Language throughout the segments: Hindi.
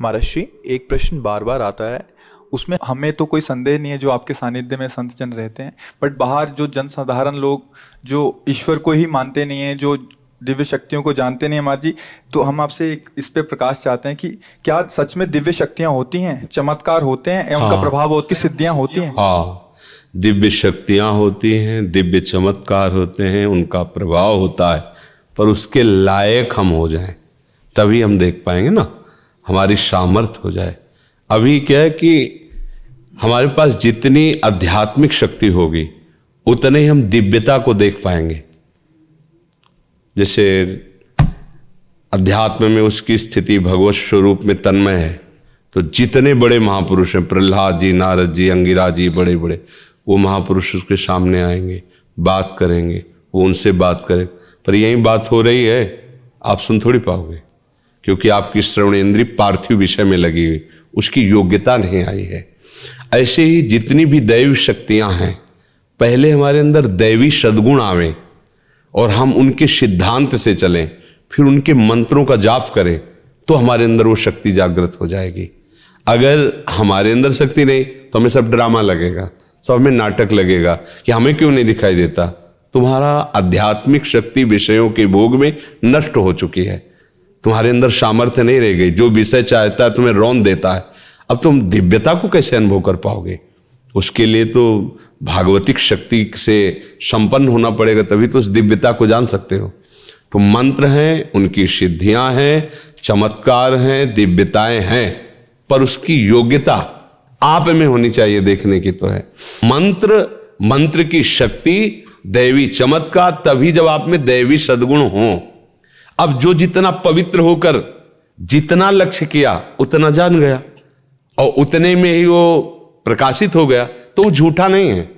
महर्षि, एक प्रश्न बार बार आता है। उसमें हमें तो कोई संदेह नहीं है, जो आपके सानिध्य में संत जन रहते हैं, बट बाहर जो जनसाधारण लोग जो ईश्वर को ही मानते नहीं है, जो दिव्य शक्तियों को जानते नहीं है महाराज जी, तो हम आपसे इस पे प्रकाश चाहते हैं कि क्या सच में दिव्य शक्तियां होती हैं, चमत्कार होते हैं, या उनका प्रभाव होती, सिद्धियां होती हैं? हाँ, दिव्य शक्तियां होती हैं, दिव्य चमत्कार होते हैं, उनका प्रभाव होता है, पर उसके लायक हम हो जाएं तभी हम देख पाएंगे ना, हमारी सामर्थ्य हो जाए। अभी क्या है कि हमारे पास जितनी आध्यात्मिक शक्ति होगी उतने ही हम दिव्यता को देख पाएंगे। जैसे अध्यात्म में उसकी स्थिति भगवत स्वरूप में तन्मय है, तो जितने बड़े महापुरुष हैं, प्रहलाद जी, नारद जी, अंगिरा जी, बड़े बड़े, वो महापुरुष उसके सामने आएंगे, बात करेंगे, वो उनसे बात करें। पर यही बात हो रही है, आप सुन थोड़ी पाओगे, क्योंकि आपकी श्रवणेंद्रिय पार्थिव विषय में लगी हुई, उसकी योग्यता नहीं आई है। ऐसे ही जितनी भी दैवी शक्तियां हैं, पहले हमारे अंदर दैवी सद्गुण आवे और हम उनके सिद्धांत से चलें, फिर उनके मंत्रों का जाप करें, तो हमारे अंदर वो शक्ति जागृत हो जाएगी। अगर हमारे अंदर शक्ति नहीं तो हमें सब ड्रामा लगेगा, सब हमें नाटक लगेगा कि हमें क्यों नहीं दिखाई देता। तुम्हारा आध्यात्मिक शक्ति विषयों के भोग में नष्ट हो चुकी है, तुम्हारे अंदर सामर्थ्य नहीं रह गई। जो विषय चाहता है तुम्हें रौंद देता है। अब तुम दिव्यता को कैसे अनुभव कर पाओगे? उसके लिए तो भागवतिक शक्ति से संपन्न होना पड़ेगा, तभी तो उस दिव्यता को जान सकते हो। तो मंत्र हैं, उनकी सिद्धियां हैं, चमत्कार हैं, दिव्यताएं हैं, पर उसकी योग्यता आप में होनी चाहिए, देखने की तो है। मंत्र की शक्ति, दैवी चमत्कार तभी जब आप में दैवी सद्गुण हो। अब जो जितना पवित्र होकर जितना लक्ष्य किया उतना जान गया और उतने में ही वो प्रकाशित हो गया, तो वो झूठा नहीं है।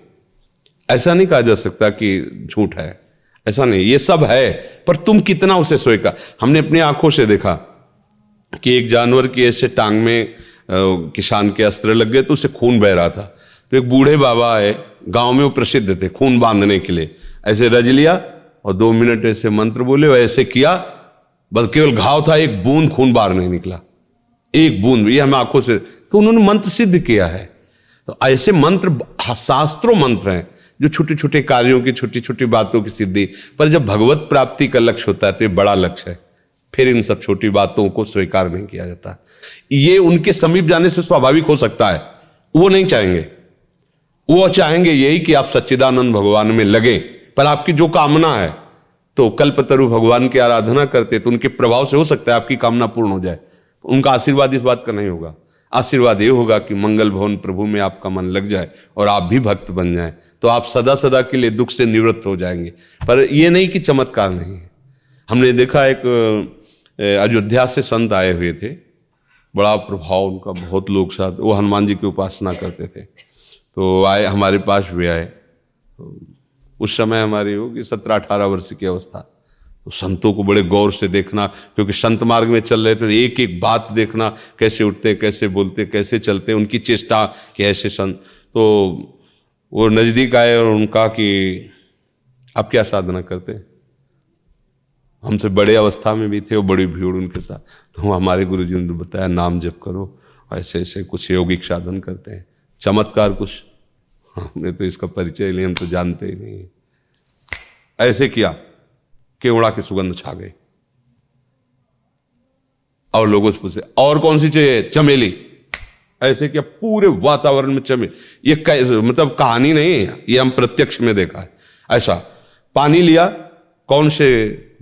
ऐसा नहीं कहा जा सकता कि झूठ है, ऐसा नहीं, ये सब है, पर तुम कितना उसे स्वीकार। हमने अपनी आंखों से देखा कि एक जानवर की ऐसे टांग में किसान के अस्त्र लग गए, तो उसे खून बह रहा था। तो एक बूढ़े बाबा है, गांव में वो प्रसिद्ध थे खून बांधने के लिए, ऐसे रज लिया और 2 मिनट ऐसे मंत्र बोले और ऐसे किया, बस केवल घाव था, एक बूंद खून बाहर नहीं निकला, एक बूंद। ये हम आंखों से, तो उन्होंने मंत्र सिद्ध किया है। तो ऐसे मंत्र शास्त्रों मंत्र हैं जो छोटे छोटे कार्यों की, छोटी छोटी बातों की सिद्धि। पर जब भगवत प्राप्ति का लक्ष्य होता है तो ये बड़ा लक्ष्य है, फिर इन सब छोटी बातों को स्वीकार नहीं किया जाता। ये उनके समीप जाने से स्वाभाविक हो सकता है, वो नहीं चाहेंगे। वो चाहेंगे यही कि आप सच्चिदानंद भगवान में लगे। पर आपकी जो कामना है, तो कल्पतरु भगवान की आराधना करते तो उनके प्रभाव से हो सकता है आपकी कामना पूर्ण हो जाए। उनका आशीर्वाद इस बात का नहीं होगा। आशीर्वाद ये होगा कि मंगल भवन प्रभु में आपका मन लग जाए और आप भी भक्त बन जाएं, तो आप सदा सदा के लिए दुख से निवृत्त हो जाएंगे। पर ये नहीं कि चमत्कार नहीं है। हमने देखा एक अयोध्या से संत आए हुए थे, बड़ा प्रभाव उनका, बहुत लोग साथ, वो हनुमान जी की उपासना करते थे। तो आए, हमारे पास भी आए। उस समय हमारी होगी 17-18 वर्ष की अवस्था। तो संतों को बड़े गौर से देखना, क्योंकि संत मार्ग में चल रहे थे, एक एक बात देखना, कैसे उठते, कैसे बोलते, कैसे चलते, उनकी चेष्टा कि ऐसे संत। तो वो नज़दीक आए और उनका कि आप क्या साधना करते हैं? हमसे बड़े अवस्था में भी थे और बड़ी भीड़ उनके साथ। तो हमारे गुरु जी ने बताया, नाम जप करो, ऐसे ऐसे कुछ यौगिक साधन करते हैं, चमत्कार कुछ। हमने तो इसका परिचय लिया, हम तो जानते ही नहीं। ऐसे किया, केवड़ा की सुगंध छा गई। और लोगों से पूछे और कौन सी चाहिए? चमेली। ऐसे किया, पूरे वातावरण में चमेली। ये मतलब कहानी नहीं है, ये हम प्रत्यक्ष में देखा है। ऐसा पानी लिया, कौन से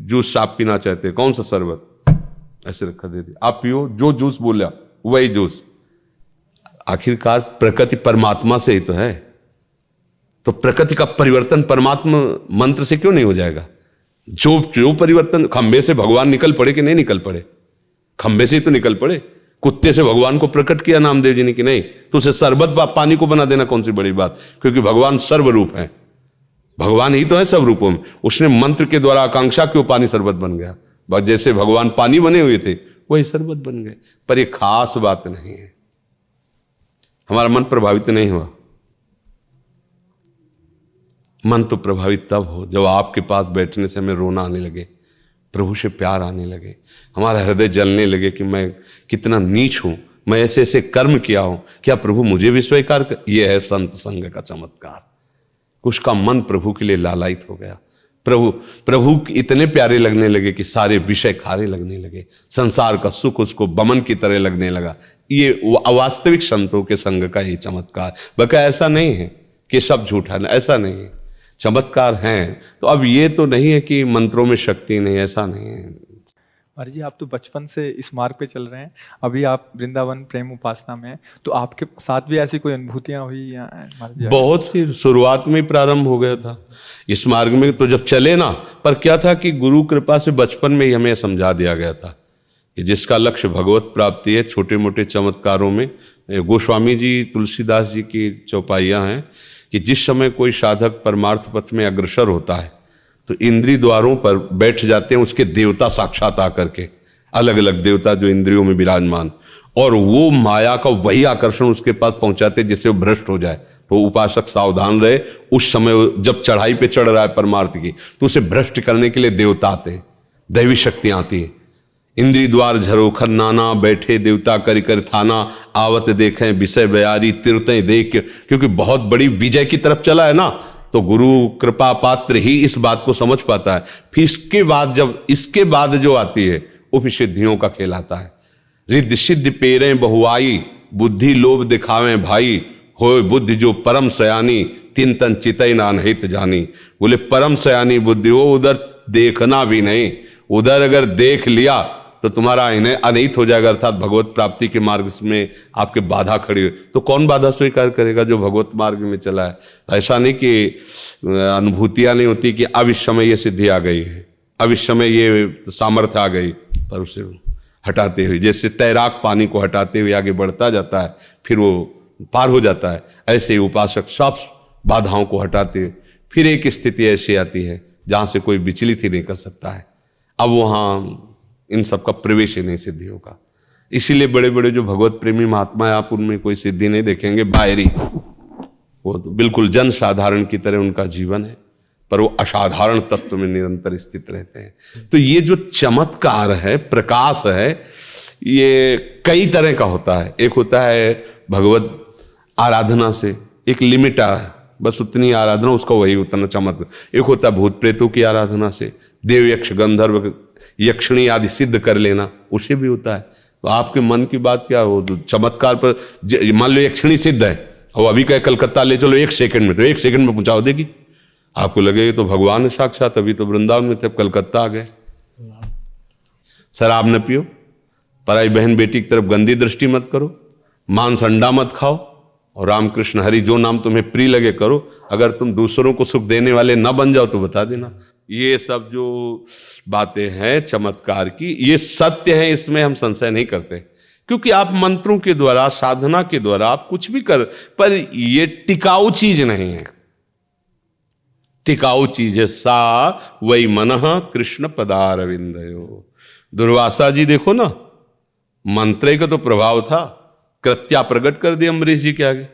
जूस आप पीना चाहते हैं, कौन सा शरबत, ऐसे रखा, दे दिया, आप पियो, जो जूस बोला वही जूस। आखिरकार प्रकृति परमात्मा से ही तो है, तो प्रकृति का परिवर्तन परमात्मा मंत्र से क्यों नहीं हो जाएगा? जो परिवर्तन, खंबे से भगवान निकल पड़े कि नहीं निकल पड़े? खंबे से ही तो निकल पड़े। कुत्ते से भगवान को प्रकट किया नामदेव जी ने कि नहीं, तो उसे शरबत पानी को बना देना कौन सी बड़ी बात? क्योंकि भगवान सर्वरूप है, भगवान ही तो है सब रूपों में। उसने मंत्र के द्वारा आकांक्षा क्यों पानी शरबत बन गया। बस जैसे भगवान पानी बने हुए थे वही शरबत बन गए। पर यह खास बात नहीं है, हमारा मन प्रभावित नहीं हुआ। मन तो प्रभावित तब हो जब आपके पास बैठने से हमें रोना आने लगे, प्रभु से प्यार आने लगे, हमारा हृदय जलने लगे कि मैं कितना नीच हूं, मैं ऐसे ऐसे कर्म किया हूं, क्या प्रभु मुझे भी स्वीकार कर। यह है संत संग का चमत्कार। उसका मन प्रभु के लिए लालायित हो गया, प्रभु इतने प्यारे लगने लगे कि सारे विषय खारे लगने लगे, संसार का सुख उसको बमन की तरह लगने लगा। ये अवास्तविक संतों के संग का ये चमत्कार। बका ऐसा नहीं है कि सब झूठा है, ऐसा नहीं है, चमत्कार हैं। तो अब ये तो नहीं है कि मंत्रों में शक्ति नहीं, ऐसा नहीं है। महाराज जी, आप तो बचपन से इस मार्ग पे चल रहे हैं, अभी आप वृंदावन प्रेम उपासना में हैं, तो आपके साथ भी ऐसी कोई अनुभूतियां हुई या महाराज जी? बहुत सी, शुरुआत में ही प्रारंभ हो गया था इस मार्ग में। तो जब चले ना, पर क्या था कि गुरु कृपा से बचपन में ही हमें समझा दिया गया था कि जिसका लक्ष्य भगवत प्राप्ति है, छोटे मोटे चमत्कारों में गोस्वामी जी तुलसीदास जी की चौपाइयाँ हैं कि जिस समय कोई साधक परमार्थ पथ में अग्रसर होता है तो इंद्रिय द्वारों पर बैठ जाते हैं उसके देवता साक्षात आकर के, अलग अलग देवता जो इंद्रियों में विराजमान, और वो माया का वही आकर्षण उसके पास पहुंचाते जिससे वो भ्रष्ट हो जाए। तो उपासक सावधान रहे, उस समय जब चढ़ाई पे चढ़ रहा है परमार्थ की, तो उसे भ्रष्ट करने के लिए देवता आते हैं, दैवी शक्तियां आती हैं। इंद्रिय द्वार झरोखर नाना, बैठे देवता करि कर थाना, आवत देखें विषय बयारी तीर्थें देख, क्योंकि बहुत बड़ी विजय की तरफ चला है ना, तो गुरु कृपा पात्र ही इस बात को समझ पाता है। फिर इसके बाद जो आती है वो फिर सिद्धियों का खेल आता है। रिद्धि सिद्धि पेरे बहुआई, बुद्धि लोभ दिखावे भाई, होए बुद्धि जो परम सयानी, तीन तन चितई नानहित जानी। बोले परम सयानी बुद्धि हो, उधर देखना भी नहीं, उधर अगर देख लिया तो तुम्हारा इन्हें अनहित हो जाएगा, अर्थात भगवत प्राप्ति के मार्ग में आपके बाधा खड़ी हो। तो कौन बाधा स्वीकार करेगा जो भगवत मार्ग में चला है। ऐसा नहीं कि अनुभूतियां नहीं होती कि अब इस समय ये सिद्धि आ गई है, अब इस समय ये सामर्थ्य आ गई, पर उसे हटाते हुए, जैसे तैराक पानी को हटाते हुए आगे बढ़ता जाता है, फिर वो पार हो जाता है, ऐसे ही उपासक सब बाधाओं को हटाते हुए फिर एक स्थिति ऐसी आती है जहां से कोई विचलित ही नहीं कर सकता है। अब वहां इन सब का प्रवेश ही नहीं सिद्धियों का। इसीलिए बड़े बड़े जो भगवत प्रेमी महात्मा है, आप उनमें कोई सिद्धि नहीं देखेंगे, बाहरी, वो तो बिल्कुल जन साधारण की तरह उनका जीवन है, पर वो असाधारण तत्व में निरंतर स्थित रहते हैं। तो ये जो चमत्कार है, प्रकाश है, ये कई तरह का होता है। एक होता है भगवत आराधना से, एक लिमिट है, बस उतनी आराधना, उसका वही उतना चमत्कार। एक होता है भूत प्रेतों की आराधना से, देव यक्ष गंधर्व यक्षिणी आदि सिद्ध कर लेना, उसे भी होता है। तो आपके मन की बात क्या हो, चमत्कार पर मान लो यक्षिणी सिद्ध है और अभी कहे कलकत्ता ले चलो 1 सेकंड में, तो 1 सेकंड में पहुंचा देगी, आपको लगेगा तो भगवान है साक्षात। अभी तो वृंदावन में थे, कलकत्ता आ गए। शराब न पियो, पराई बहन बेटी की तरफ गंदी दृष्टि मत करो, मांस अंडा मत खाओ, और रामकृष्ण हरि जो नाम तुम्हें प्रिय लगे करो। अगर तुम दूसरों को सुख देने वाले ना बन जाओ तो बता देना। ये सब जो बातें हैं चमत्कार की, ये सत्य है, इसमें हम संशय नहीं करते, क्योंकि आप मंत्रों के द्वारा, साधना के द्वारा आप कुछ भी कर, पर ये टिकाऊ चीज नहीं है। टिकाऊ चीज है सा वही मनः कृष्ण पदारविंदयो। दुर्वासा जी देखो ना, मंत्र का तो प्रभाव था, कृत्या प्रकट कर दी अम्बरीश जी के आगे।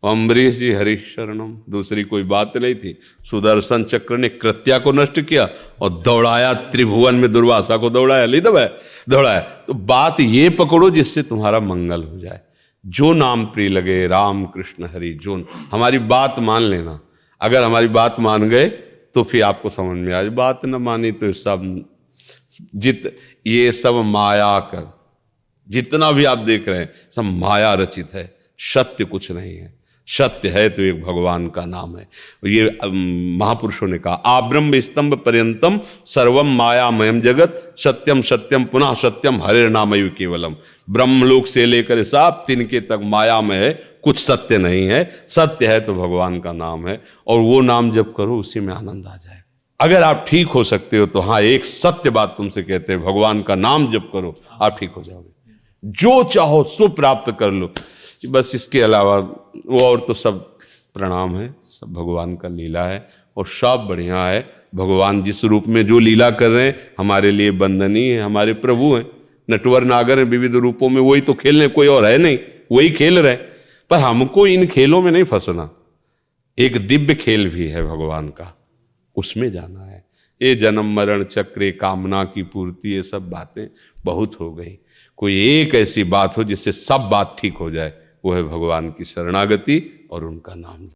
अम्बरीश जी हरीश शरणम, दूसरी कोई बात नहीं थी। सुदर्शन चक्र ने कृत्या को नष्ट किया और दौड़ाया त्रिभुवन में, दुर्वासा को दौड़ाया, ले दौड़ाया। तो बात ये पकड़ो जिससे तुम्हारा मंगल हो जाए। जो नाम प्रिय लगे, राम कृष्ण हरि, जो हमारी बात मान लेना। अगर हमारी बात मान गए तो फिर आपको समझ में आए, बात न मानी तो सब ये सब माया कर, जितना भी आप देख रहे हैं सब माया रचित है, सत्य कुछ नहीं है। सत्य है तो एक भगवान का नाम है। ये महापुरुषों ने कहा, आब्रह्म स्तंभ पर्यंतम सर्वम मायामयम जगत, सत्यम सत्यम पुनः सत्यम हरे नामयु केवलम। ब्रह्मलोक से लेकर साप तिनके तक माया में है, कुछ सत्य नहीं है। सत्य है तो भगवान का नाम है, और वो नाम जप करो, उसी में आनंद आ जाए। अगर आप ठीक हो सकते हो तो हाँ, एक सत्य बात तुमसे कहते हैं, भगवान का नाम जप करो, आप ठीक हो जाओगे। जो चाहो सो प्राप्त कर लो। बस इसके अलावा वो और तो सब प्रणाम है, सब भगवान का लीला है, और सब बढ़िया है। भगवान जिस रूप में जो लीला कर रहे हैं हमारे लिए वंदनीय है। हमारे प्रभु हैं, नटवर नागर हैं विविध रूपों में, वही तो खेल रहे, कोई और है नहीं, वही खेल रहे। पर हमको इन खेलों में नहीं फंसना। एक दिव्य खेल भी है भगवान का, उसमें जाना है। ये जन्म मरण चक्रे कामना की पूर्ति, ये सब बातें बहुत हो गई। कोई एक ऐसी बात हो जिससे सब बात ठीक हो जाए, वो है भगवान की शरणागति और उनका नाम।